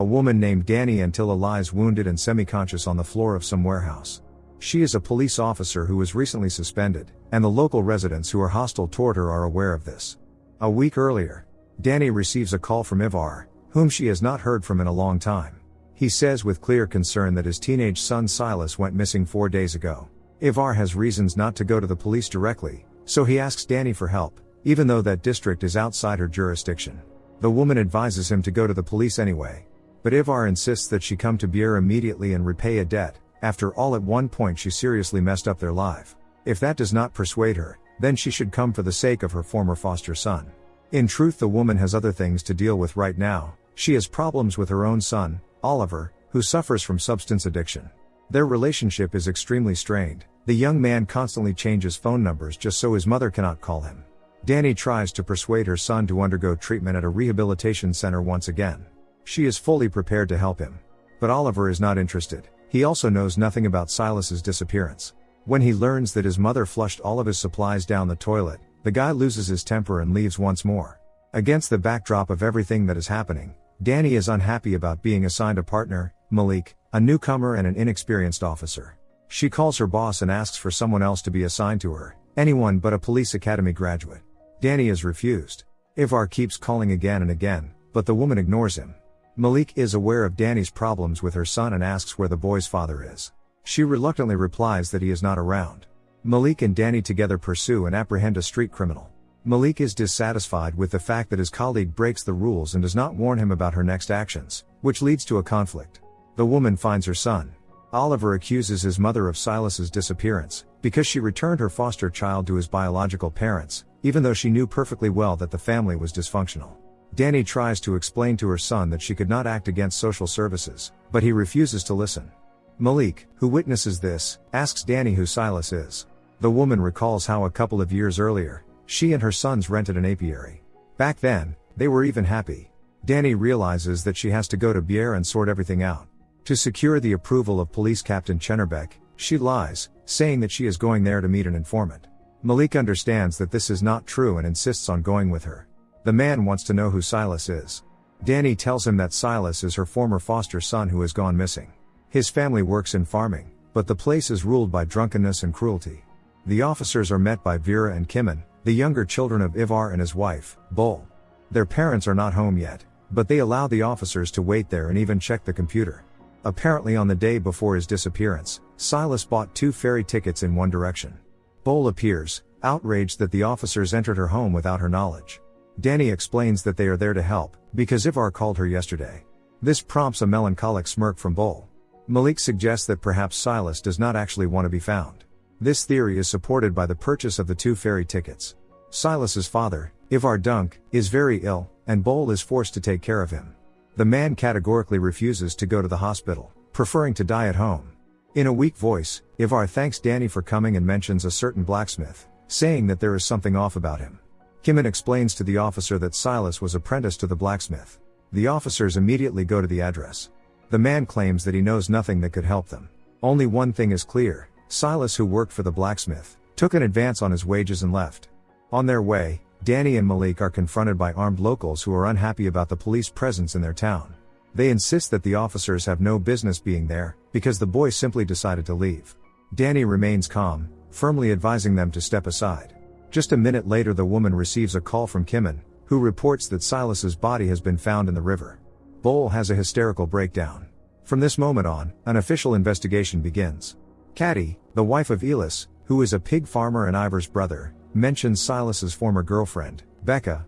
A woman named Dany Antilla lies wounded and semi-conscious on the floor of some warehouse. She is a police officer who was recently suspended, and the local residents who are hostile toward her are aware of this. A week earlier, Dany receives a call from Ivar, whom she has not heard from in a long time. He says with clear concern that his teenage son Silas went missing 4 days ago. Ivar has reasons not to go to the police directly, so he asks Dany for help, even though that district is outside her jurisdiction. The woman advises him to go to the police anyway. But Ivar insists that she come to Bjerre immediately and repay a debt. After all, at one point she seriously messed up their life. If that does not persuade her, then she should come for the sake of her former foster son. In truth, the woman has other things to deal with right now. She has problems with her own son, Oliver, who suffers from substance addiction. Their relationship is extremely strained. The young man constantly changes phone numbers just so his mother cannot call him. Dany tries to persuade her son to undergo treatment at a rehabilitation center once again. She is fully prepared to help him. But Oliver is not interested. He also knows nothing about Silas's disappearance. When he learns that his mother flushed all of his supplies down the toilet, the guy loses his temper and leaves once more. Against the backdrop of everything that is happening, Dany is unhappy about being assigned a partner, Malik, a newcomer and an inexperienced officer. She calls her boss and asks for someone else to be assigned to her, anyone but a police academy graduate. Dany is refused. Ivar keeps calling again and again, but the woman ignores him. Malik is aware of Dany's problems with her son and asks where the boy's father is. She reluctantly replies that he is not around. Malik and Dany together pursue and apprehend a street criminal. Malik is dissatisfied with the fact that his colleague breaks the rules and does not warn him about her next actions, which leads to a conflict. The woman finds her son. Oliver accuses his mother of Silas's disappearance, because she returned her foster child to his biological parents, even though she knew perfectly well that the family was dysfunctional. Dany tries to explain to her son that she could not act against social services, but he refuses to listen. Malik, who witnesses this, asks Dany who Silas is. The woman recalls how a couple of years earlier, she and her sons rented an apiary. Back then, they were even happy. Dany realizes that she has to go to Bjerre and sort everything out. To secure the approval of Police Captain Chennerbeck, she lies, saying that she is going there to meet an informant. Malik understands that this is not true and insists on going with her. The man wants to know who Silas is. Dany tells him that Silas is her former foster son who has gone missing. His family works in farming, but the place is ruled by drunkenness and cruelty. The officers are met by Vera and Kimon, the younger children of Ivar and his wife, Bol. Their parents are not home yet, but they allow the officers to wait there and even check the computer. Apparently on the day before his disappearance, Silas bought 2 ferry tickets in one direction. Bol appears, outraged that the officers entered her home without her knowledge. Dany explains that they are there to help, because Ivar called her yesterday. This prompts a melancholic smirk from Bol. Malik suggests that perhaps Silas does not actually want to be found. This theory is supported by the purchase of the 2 ferry tickets. Silas's father, Ivar Dunk, is very ill, and Bol is forced to take care of him. The man categorically refuses to go to the hospital, preferring to die at home. In a weak voice, Ivar thanks Dany for coming and mentions a certain blacksmith, saying that there is something off about him. Kimon explains to the officer that Silas was apprenticed to the blacksmith. The officers immediately go to the address. The man claims that he knows nothing that could help them. Only one thing is clear: Silas, who worked for the blacksmith, took an advance on his wages and left. On their way, Dany and Malik are confronted by armed locals who are unhappy about the police presence in their town. They insist that the officers have no business being there, because the boy simply decided to leave. Dany remains calm, firmly advising them to step aside. Just a minute later, the woman receives a call from Kimon, who reports that Silas's body has been found in the river. Bol has a hysterical breakdown. From this moment on, an official investigation begins. Catty, the wife of Elis, who is a pig farmer and Ivar's brother, mentions Silas's former girlfriend, Becca.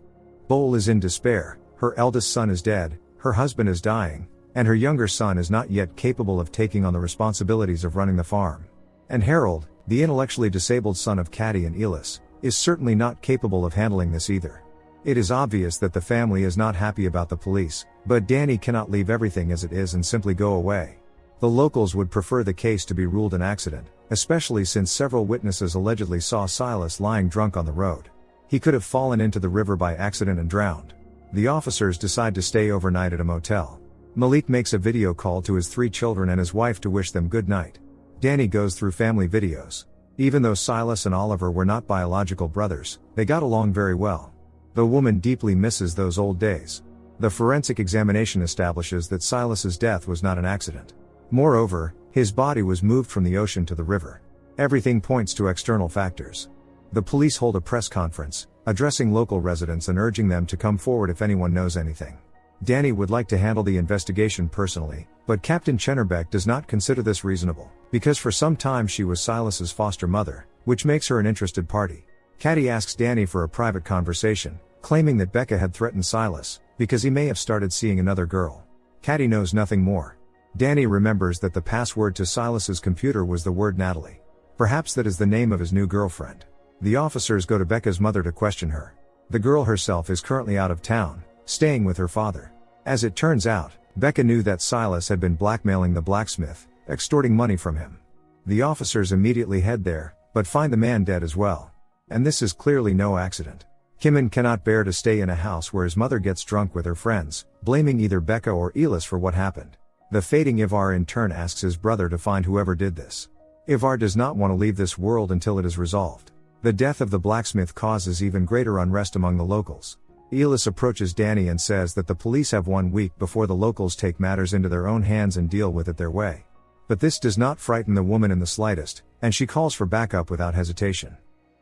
Bol is in despair. Her eldest son is dead, her husband is dying, and her younger son is not yet capable of taking on the responsibilities of running the farm. And Harold, the intellectually disabled son of Catty and Elis, is certainly not capable of handling this either. It is obvious that the family is not happy about the police, but Dany cannot leave everything as it is and simply go away. The locals would prefer the case to be ruled an accident, especially since several witnesses allegedly saw Silas lying drunk on the road. He could have fallen into the river by accident and drowned. The officers decide to stay overnight at a motel. Malik makes a video call to his 3 children and his wife to wish them good night. Dany goes through family videos. Even though Silas and Oliver were not biological brothers, they got along very well. The woman deeply misses those old days. The forensic examination establishes that Silas's death was not an accident. Moreover, his body was moved from the ocean to the river. Everything points to external factors. The police hold a press conference, addressing local residents and urging them to come forward if anyone knows anything. Dany would like to handle the investigation personally, but Captain Chennerbeck does not consider this reasonable, because for some time she was Silas's foster mother, which makes her an interested party. Catty asks Dany for a private conversation, claiming that Becca had threatened Silas, because he may have started seeing another girl. Catty knows nothing more. Dany remembers that the password to Silas's computer was the word Natalie. Perhaps that is the name of his new girlfriend. The officers go to Becca's mother to question her. The girl herself is currently out of town, staying with her father. As it turns out, Becca knew that Silas had been blackmailing the blacksmith, extorting money from him. The officers immediately head there, but find the man dead as well. And this is clearly no accident. Kimon cannot bear to stay in a house where his mother gets drunk with her friends, blaming either Becca or Elis for what happened. The fading Ivar in turn asks his brother to find whoever did this. Ivar does not want to leave this world until it is resolved. The death of the blacksmith causes even greater unrest among the locals. Elis approaches Dany and says that the police have 1 week before the locals take matters into their own hands and deal with it their way. But this does not frighten the woman in the slightest, and she calls for backup without hesitation.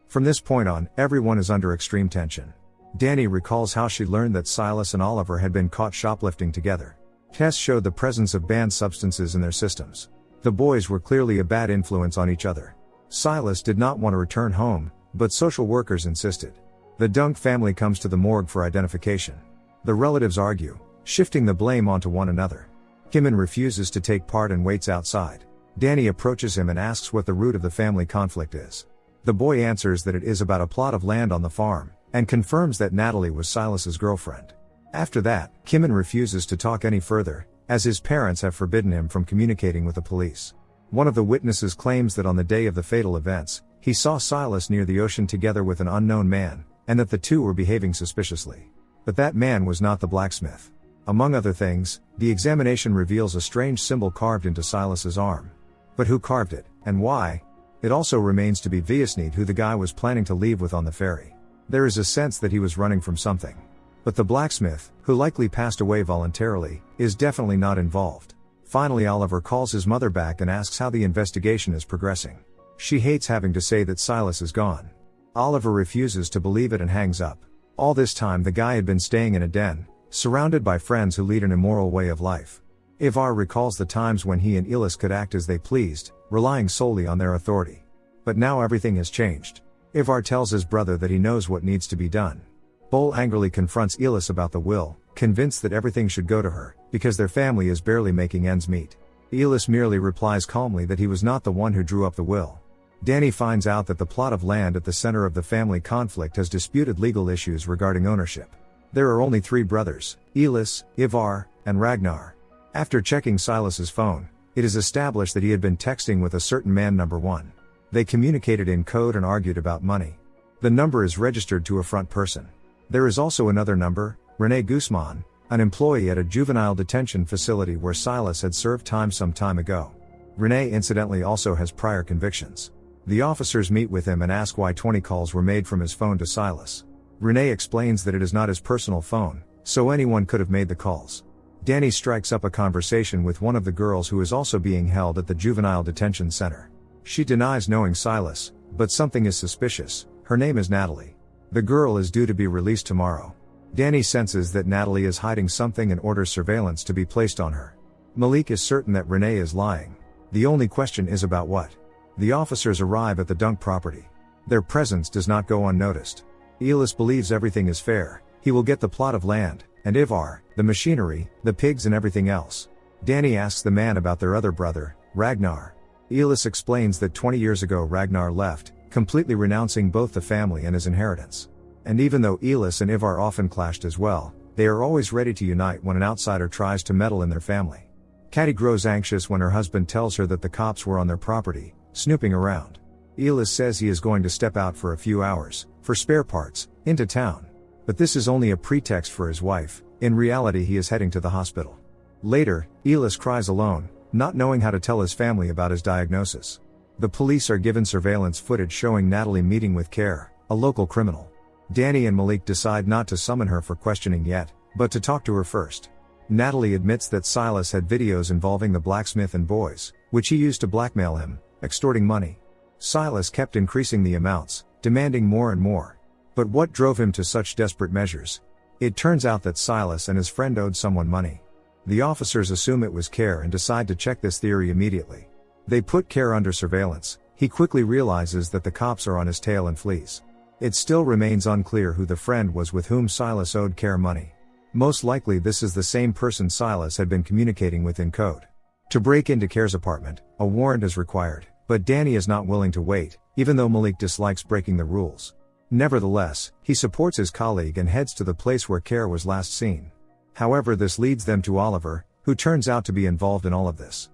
From this point on, everyone is under extreme tension. Dany recalls how she learned that Silas and Oliver had been caught shoplifting together. Tests showed the presence of banned substances in their systems. The boys were clearly a bad influence on each other. Silas did not want to return home, but social workers insisted. The Dunk family comes to the morgue for identification. The relatives argue, shifting the blame onto one another. Kimon refuses to take part and waits outside. Dany approaches him and asks what the root of the family conflict is. The boy answers that it is about a plot of land on the farm, and confirms that Natalie was Silas's girlfriend. After that, Kimon refuses to talk any further, as his parents have forbidden him from communicating with the police. One of the witnesses claims that on the day of the fatal events, he saw Silas near the ocean together with an unknown man, and that the two were behaving suspiciously. But that man was not the blacksmith. Among other things, the examination reveals a strange symbol carved into Silas's arm. But who carved it, and why? It also remains to be obvious who the guy was planning to leave with on the ferry. There is a sense that he was running from something. But the blacksmith, who likely passed away voluntarily, is definitely not involved. Finally, Oliver calls his mother back and asks how the investigation is progressing. She hates having to say that Silas is gone. Oliver refuses to believe it and hangs up. All this time the guy had been staying in a den, surrounded by friends who lead an immoral way of life. Ivar recalls the times when he and Elis could act as they pleased, relying solely on their authority. But now everything has changed. Ivar tells his brother that he knows what needs to be done. Bol angrily confronts Elis about the will, convinced that everything should go to her, because their family is barely making ends meet. Elis merely replies calmly that he was not the one who drew up the will. Dany finds out that the plot of land at the center of the family conflict has disputed legal issues regarding ownership. There are only 3 brothers, Elis, Ivar, and Ragnar. After checking Silas's phone, it is established that he had been texting with a certain man number 1. They communicated in code and argued about money. The number is registered to a front person. There is also another number, René Guzman, an employee at a juvenile detention facility where Silas had served time some time ago. René incidentally also has prior convictions. The officers meet with him and ask why 20 calls were made from his phone to Silas. René explains that it is not his personal phone, so anyone could have made the calls. Dany strikes up a conversation with one of the girls who is also being held at the juvenile detention center. She denies knowing Silas, but something is suspicious. Her name is Natalie. The girl is due to be released tomorrow. Dany senses that Natalie is hiding something and orders surveillance to be placed on her. Malik is certain that René is lying. The only question is about what. The officers arrive at the Dunk property. Their presence does not go unnoticed. Elis believes everything is fair. He will get the plot of land, and Ivar, the machinery, the pigs and everything else. Dany asks the man about their other brother, Ragnar. Elis explains that 20 years ago Ragnar left, completely renouncing both the family and his inheritance. And even though Elis and Ivar often clashed as well, they are always ready to unite when an outsider tries to meddle in their family. Catty grows anxious when her husband tells her that the cops were on their property, snooping around. Elis says he is going to step out for a few hours, for spare parts, into town. But this is only a pretext for his wife. In reality he is heading to the hospital. Later, Elis cries alone, not knowing how to tell his family about his diagnosis. The police are given surveillance footage showing Natalie meeting with Care, a local criminal. Dany and Malik decide not to summon her for questioning yet, but to talk to her first. Natalie admits that Silas had videos involving the blacksmith and boys, which he used to blackmail him, extorting money. Silas kept increasing the amounts, demanding more and more. But what drove him to such desperate measures? It turns out that Silas and his friend owed someone money. The officers assume it was Care and decide to check this theory immediately. They put Care under surveillance. He quickly realizes that the cops are on his tail and flees. It still remains unclear who the friend was with whom Silas owed Care money. Most likely this is the same person Silas had been communicating with in code. To break into Care's apartment, a warrant is required, but Dany is not willing to wait, even though Malik dislikes breaking the rules. Nevertheless, he supports his colleague and heads to the place where Care was last seen. However, this leads them to Oliver, who turns out to be involved in all of this.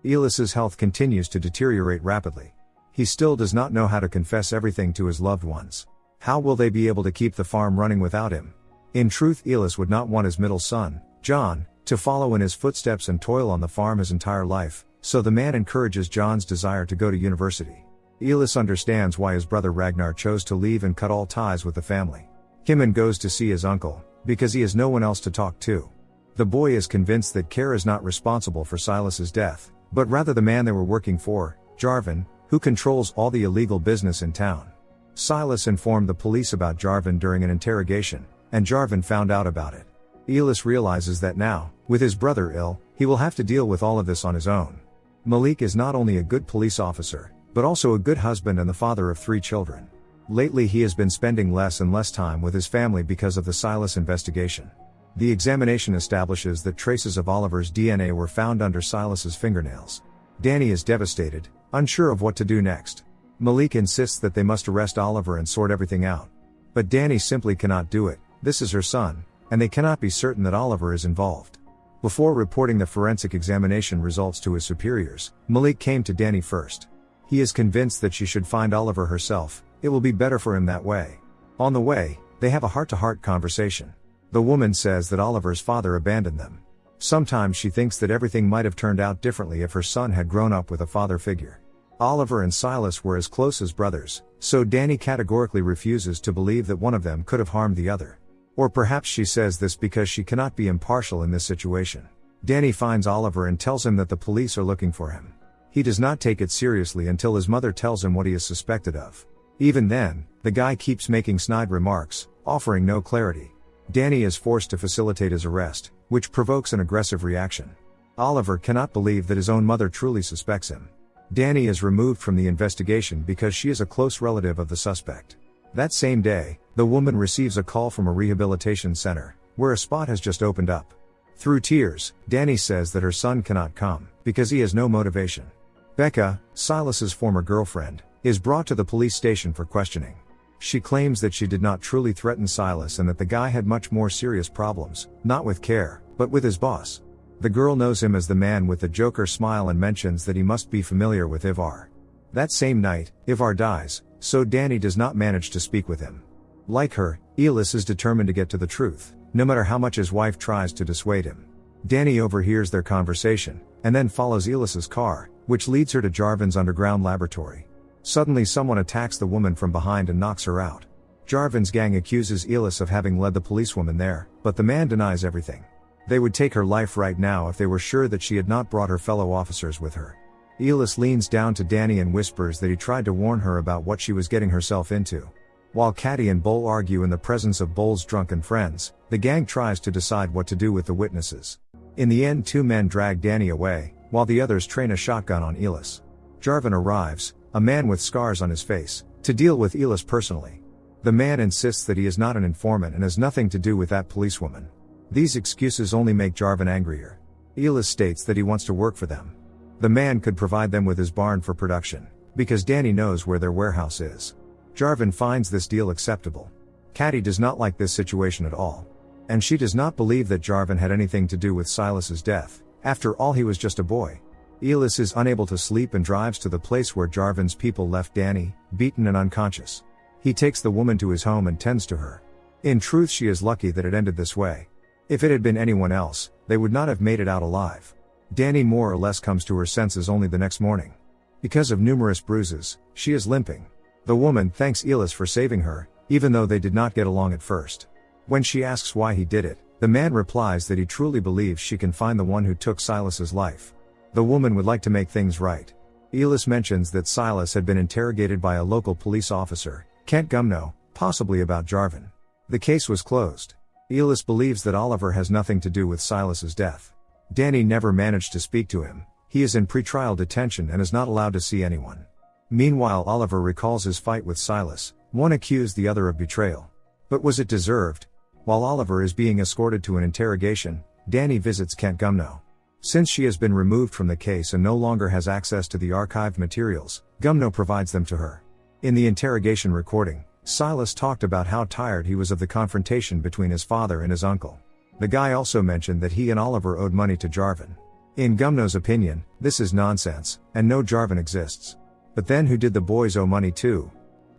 Elis's health continues to deteriorate rapidly. He still does not know how to confess everything to his loved ones. How will they be able to keep the farm running without him? In truth, Elis would not want his middle son, John, to follow in his footsteps and toil on the farm his entire life, so the man encourages John's desire to go to university. Elis understands why his brother Ragnar chose to leave and cut all ties with the family. Kimon goes to see his uncle, because he has no one else to talk to. The boy is convinced that Care is not responsible for Silas's death, but rather the man they were working for, Jarvan, who controls all the illegal business in town. Silas informed the police about Jarvan during an interrogation, and Jarvan found out about it. Elis realizes that now, with his brother ill, he will have to deal with all of this on his own. Malik is not only a good police officer, but also a good husband and the father of 3 children. Lately he has been spending less and less time with his family because of the Silas investigation. The examination establishes that traces of Oliver's DNA were found under Silas's fingernails. Dany is devastated, unsure of what to do next. Malik insists that they must arrest Oliver and sort everything out. But Dany simply cannot do it. This is her son, and they cannot be certain that Oliver is involved. Before reporting the forensic examination results to his superiors, Malik came to Dany first. He is convinced that she should find Oliver herself. It will be better for him that way. On the way, they have a heart-to-heart conversation. The woman says that Oliver's father abandoned them. Sometimes she thinks that everything might have turned out differently if her son had grown up with a father figure. Oliver and Silas were as close as brothers, so Dany categorically refuses to believe that one of them could have harmed the other. Or perhaps she says this because she cannot be impartial in this situation. Dany finds Oliver and tells him that the police are looking for him. He does not take it seriously until his mother tells him what he is suspected of. Even then, the guy keeps making snide remarks, offering no clarity. Dany is forced to facilitate his arrest, which provokes an aggressive reaction. Oliver cannot believe that his own mother truly suspects him. Dany is removed from the investigation because she is a close relative of the suspect. That same day, the woman receives a call from a rehabilitation center, where a spot has just opened up. Through tears, Dany says that her son cannot come, because he has no motivation. Becca, Silas's former girlfriend, is brought to the police station for questioning. She claims that she did not truly threaten Silas and that the guy had much more serious problems, not with Care, but with his boss. The girl knows him as the man with the Joker smile and mentions that he must be familiar with Ivar. That same night, Ivar dies, so Dany does not manage to speak with him. Like her, Elis is determined to get to the truth, no matter how much his wife tries to dissuade him. Dany overhears their conversation, and then follows Elis's car, which leads her to Jarvan's underground laboratory. Suddenly someone attacks the woman from behind and knocks her out. Jarvan's gang accuses Elis of having led the policewoman there, but the man denies everything. They would take her life right now if they were sure that she had not brought her fellow officers with her. Elis leans down to Dany and whispers that he tried to warn her about what she was getting herself into. While Catty and Bull argue in the presence of Bull's drunken friends, the gang tries to decide what to do with the witnesses. In the end, 2 men drag Dany away, while the others train a shotgun on Elis. Jarvan arrives, a man with scars on his face, to deal with Elis personally. The man insists that he is not an informant and has nothing to do with that policewoman. These excuses only make Jarvan angrier. Elis states that he wants to work for them. The man could provide them with his barn for production, because Dany knows where their warehouse is. Jarvan finds this deal acceptable. Catty does not like this situation at all. And she does not believe that Jarvan had anything to do with Silas's death. After all, he was just a boy. Elis is unable to sleep and drives to the place where Jarvan's people left Dany, beaten and unconscious. He takes the woman to his home and tends to her. In truth, she is lucky that it ended this way. If it had been anyone else, they would not have made it out alive. Dany more or less comes to her senses only the next morning. Because of numerous bruises, she is limping. The woman thanks Elis for saving her, even though they did not get along at first. When she asks why he did it, The man replies that he truly believes she can find the one who took Silas's life. The woman would like to make things right. Elis mentions that Silas had been interrogated by a local police officer, Kent Gumno, possibly about Jarvan. The case was closed. Elis believes that Oliver has nothing to do with Silas's death. Dany never managed to speak to him. He is in pretrial detention and is not allowed to see anyone. Meanwhile, Oliver recalls his fight with Silas. One accused the other of betrayal. But was it deserved? While Oliver is being escorted to an interrogation, Dany visits Kent Gumno. Since she has been removed from the case and no longer has access to the archived materials, Gumno provides them to her. In the interrogation recording, Silas talked about how tired he was of the confrontation between his father and his uncle. The guy also mentioned that he and Oliver owed money to Jarvan. In Gumno's opinion, this is nonsense, and no Jarvan exists. But then who did the boys owe money to?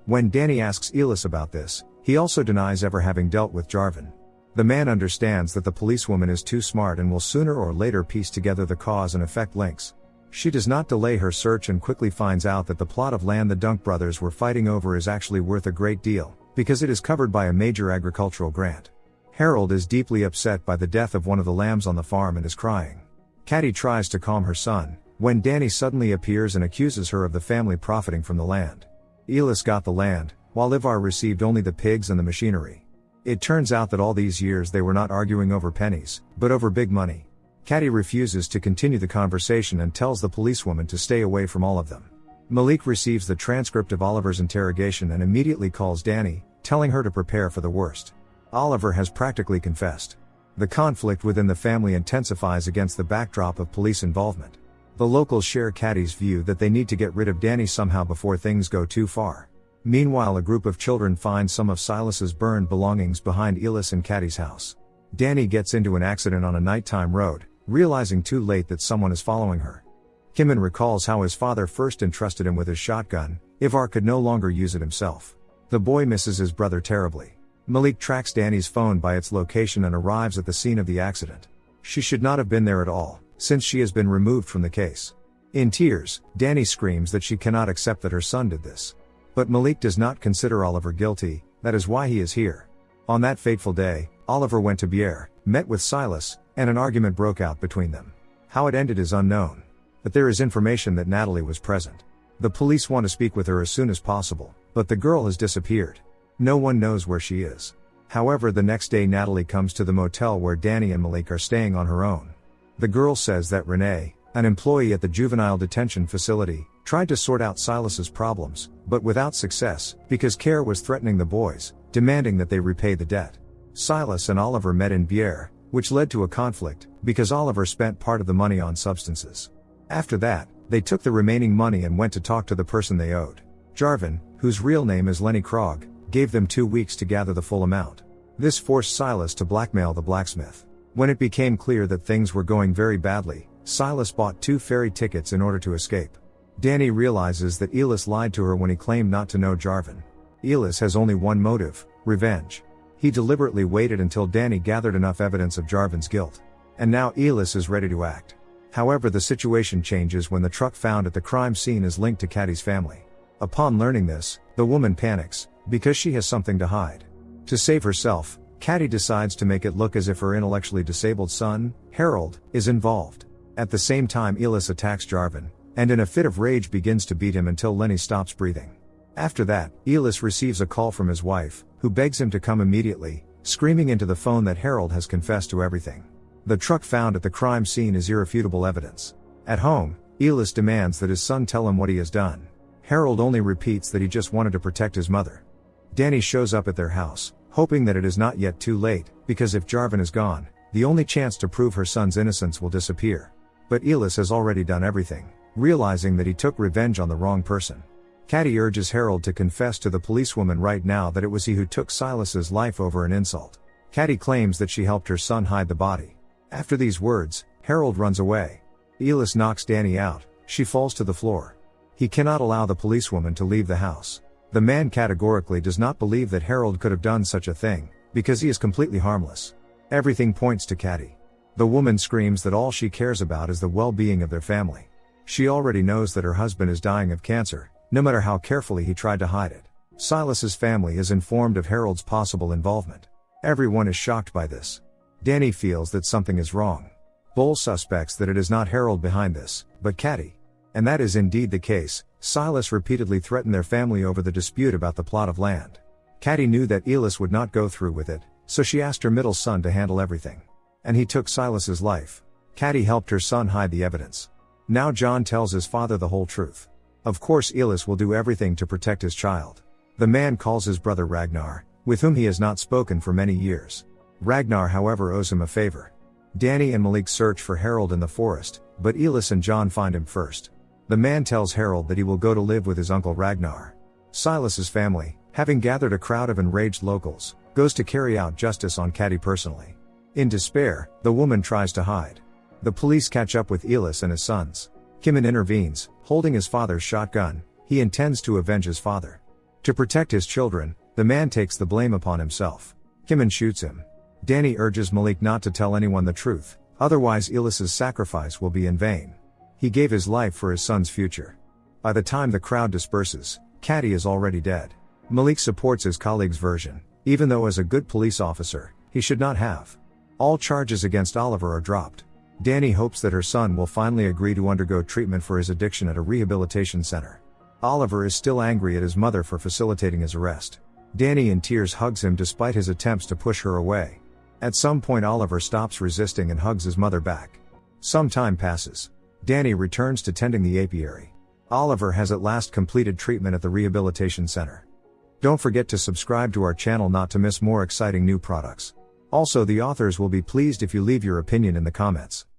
When Dany asks Elis about this, he also denies ever having dealt with Jarvan. The man understands that the policewoman is too smart and will sooner or later piece together the cause and effect links. She does not delay her search and quickly finds out that the plot of land the Dunk brothers were fighting over is actually worth a great deal, because it is covered by a major agricultural grant. Harold is deeply upset by the death of one of the lambs on the farm and is crying. Catty tries to calm her son, when Dany suddenly appears and accuses her of the family profiting from the land. Elis got the land, while Ivar received only the pigs and the machinery. It turns out that all these years they were not arguing over pennies, but over big money. Catty refuses to continue the conversation and tells the policewoman to stay away from all of them. Malik receives the transcript of Oliver's interrogation and immediately calls Dany, telling her to prepare for the worst. Oliver has practically confessed. The conflict within the family intensifies against the backdrop of police involvement. The locals share Catty's view that they need to get rid of Dany somehow before things go too far. Meanwhile, a group of children find some of Silas's burned belongings behind Elis and Catty's house. Dany gets into an accident on a nighttime road, realizing too late that someone is following her. Kimon recalls how his father first entrusted him with his shotgun. Ivar could no longer use it himself. The boy misses his brother terribly. Malik tracks Dany's phone by its location and arrives at the scene of the accident. She should not have been there at all, since she has been removed from the case. In tears, Dany screams that she cannot accept that her son did this. But Malik does not consider Oliver guilty, that is why he is here. On that fateful day, Oliver went to Bière, met with Silas, and an argument broke out between them. How it ended is unknown. But there is information that Natalie was present. The police want to speak with her as soon as possible, but the girl has disappeared. No one knows where she is. However, the next day Natalie comes to the motel where Dany and Malik are staying on her own. The girl says that Renee, an employee at the juvenile detention facility, tried to sort out Silas's problems, but without success, because Care was threatening the boys, demanding that they repay the debt. Silas and Oliver met in Bière, which led to a conflict, because Oliver spent part of the money on substances. After that, they took the remaining money and went to talk to the person they owed. Jarvan, whose real name is Lenny Krog, gave them 2 weeks to gather the full amount. This forced Silas to blackmail the blacksmith. When it became clear that things were going very badly, Silas bought 2 ferry tickets in order to escape. Dany realizes that Elis lied to her when he claimed not to know Jarvan. Elis has only one motive: revenge. He deliberately waited until Dany gathered enough evidence of Jarvan's guilt. And now Elis is ready to act. However, the situation changes when the truck found at the crime scene is linked to Catty's family. Upon learning this, the woman panics, because she has something to hide. To save herself, Catty decides to make it look as if her intellectually disabled son, Harold, is involved. At the same time, Elis attacks Jarvan, and in a fit of rage begins to beat him until Lenny stops breathing. After that, Elis receives a call from his wife, who begs him to come immediately, screaming into the phone that Harold has confessed to everything. The truck found at the crime scene is irrefutable evidence. At home, Elis demands that his son tell him what he has done. Harold only repeats that he just wanted to protect his mother. Dany shows up at their house, hoping that it is not yet too late, because if Jarvan is gone, the only chance to prove her son's innocence will disappear. But Elis has already done everything, realizing that he took revenge on the wrong person. Catty urges Harold to confess to the policewoman right now that it was he who took Silas's life over an insult. Catty claims that she helped her son hide the body. After these words, Harold runs away. Elis knocks Dany out. She falls to the floor. He cannot allow the policewoman to leave the house. The man categorically does not believe that Harold could have done such a thing, because he is completely harmless. Everything points to Catty. The woman screams that all she cares about is the well-being of their family. She already knows that her husband is dying of cancer, no matter how carefully he tried to hide it. Silas's family is informed of Harold's possible involvement. Everyone is shocked by this. Dany feels that something is wrong. Bull suspects that it is not Harold behind this, but Catty. And that is indeed the case. Silas repeatedly threatened their family over the dispute about the plot of land. Catty knew that Elis would not go through with it, so she asked her middle son to handle everything. And he took Silas's life. Catty helped her son hide the evidence. Now John tells his father the whole truth. Of course Elis will do everything to protect his child. The man calls his brother Ragnar, with whom he has not spoken for many years. Ragnar however owes him a favor. Dany and Malik search for Harold in the forest, but Elis and John find him first. The man tells Harold that he will go to live with his uncle Ragnar. Silas's family, having gathered a crowd of enraged locals, goes to carry out justice on Catty personally. In despair, the woman tries to hide. The police catch up with Elis and his sons. Kimon intervenes, holding his father's shotgun. He intends to avenge his father. To protect his children, the man takes the blame upon himself. Kimon shoots him. Dany urges Malik not to tell anyone the truth, otherwise Elis's sacrifice will be in vain. He gave his life for his son's future. By the time the crowd disperses, Catty is already dead. Malik supports his colleague's version, even though as a good police officer, he should not have. All charges against Oliver are dropped. Dany hopes that her son will finally agree to undergo treatment for his addiction at a rehabilitation center. Oliver is still angry at his mother for facilitating his arrest. Dany in tears hugs him despite his attempts to push her away. At some point Oliver stops resisting and hugs his mother back. Some time passes. Dany returns to tending the apiary. Oliver has at last completed treatment at the rehabilitation center. Don't forget to subscribe to our channel not to miss more exciting new products. Also, the authors will be pleased if you leave your opinion in the comments.